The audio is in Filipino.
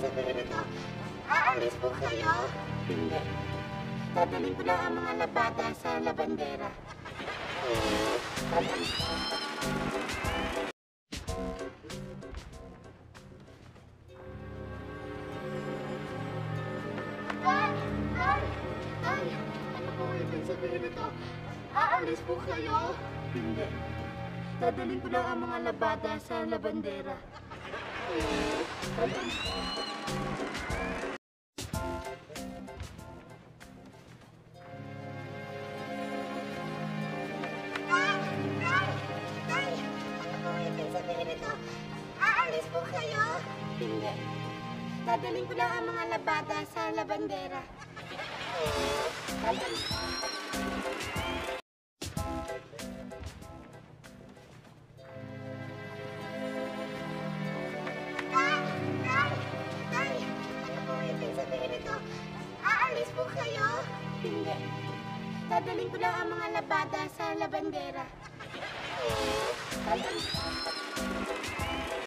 sabihin nito? Aalis po kayo? Hindi. Dadalhin ko lang ang mga labada sa labandera. Ay, ano po ibig sabihin nito? Aalis po kayo? Hindi. Dadalhin ko lang ang mga labada sa labandera. Aalis po kayo? Hindi. Dadalhin ko lang ang mga labada sa labandera. Ano po ibig sabihin nito? Aalis po kayo? Hindi. Dadalhin ko lang ang mga labada sa labandera.